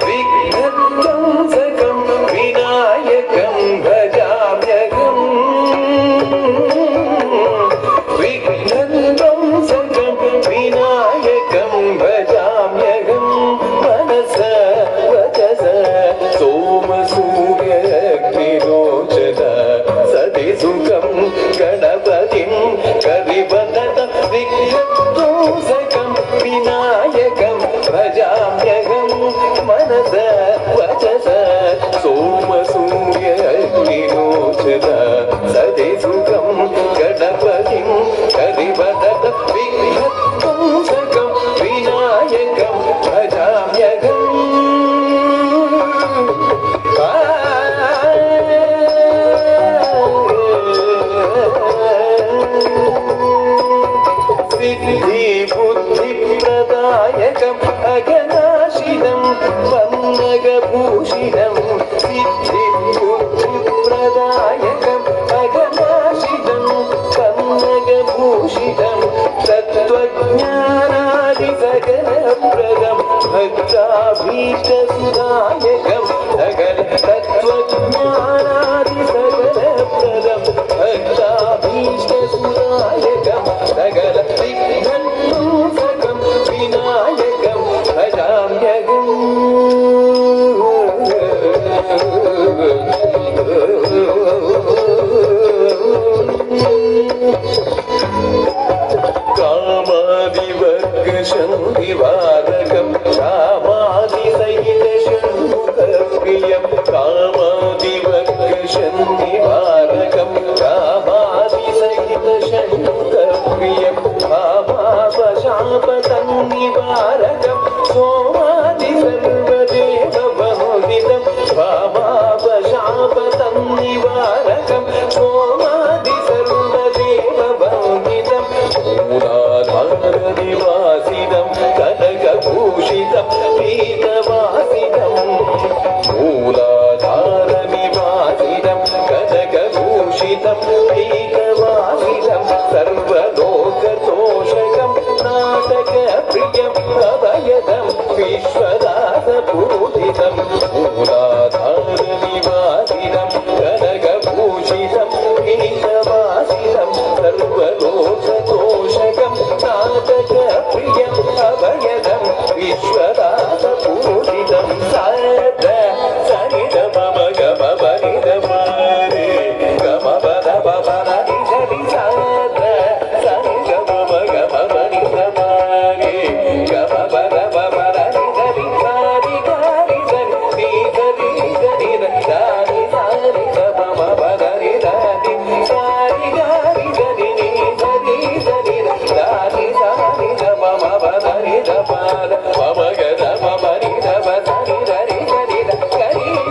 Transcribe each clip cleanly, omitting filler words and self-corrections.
विघ्नध्वंसकं विनायकं भजाम्यहम् विघ्नध्वंसकं विनायकं भजाम्यहम् मनसा वचसा सोमसूर्यग्निरोचना सति सुखं गणपतिं करिवदत विघ्नध्वंसकं विनायकं भजाम्यहम् मनसा वचसा सोमसूर्यग्निरोचना सति सुखं गणपतिं करिवदत विघ्नध्वंसकं विनायकं भजाम्यहम् सिद्धिबुद्धिप्रदायकम् अगनाशिनं पन्नगभूषितं सिद्धिबुद्धिप्रदायकम् अगनाशिनं पन्नगभूषितं तत्त्वज्ञानादिसकलप्रदं भक्ताभीष्टसुदायकं सकल तत्त्वज्ञानादिसकलप्रदं भक्ताभीष्टसुदायकं सकल विघ्नध्वंसकं विनायकं भजाम्यहम् कामादिवर्गशन्निवारकं कामादिसहितषण्मुखप्रियं कामादिवर्गशन्निवारकं कामादिसहितषण्मुखप्रियं भामापशापतन्निवारकं सोमादिसर्वदेववन्दितं भामापशापतन्निवारकं सोमादिसर्वदेववन्दितं मूलाधारनिवासिनं कनकभूषितं पीतवासिनं मूलाधारनिवासिनं कनकभूषितं पीतवासिनं सर्वलोकतोषकं नाटकप्रियं अभयदं विश्वदासपूजितं मूलाधारनिवासिनं कनकभूषितं पीतवासिनं सर्वलोकतोषकं नाटकप्रियं अभयदं विश्वदासपूजितं साद सनिध मम गम बनिध मारे गम बद बबन निधि साद सनिध मम गम बनिध मारे गम बद बबन निधि सारि गारि सनि निधि निधि दानि सारि गम बद निधि सारि गारि सनि निधि सनि दानि सारि गम बद निध पाद मम गद मम निध बसनि धरि सनि गरि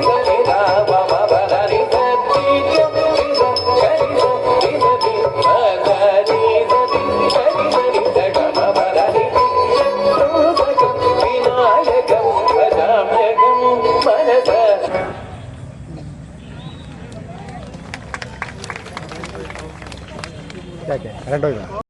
सनि धा मम बद निध नित्यं निध गरि सनि निधि मदनि सनि गरि सनि गम बद निधि विघ्नध्वंसकं विनायकं भजाम्यहम् मनसा ಯಾಕೆ ಕರೆಂಟ್ ಹೋಯ್ತಾ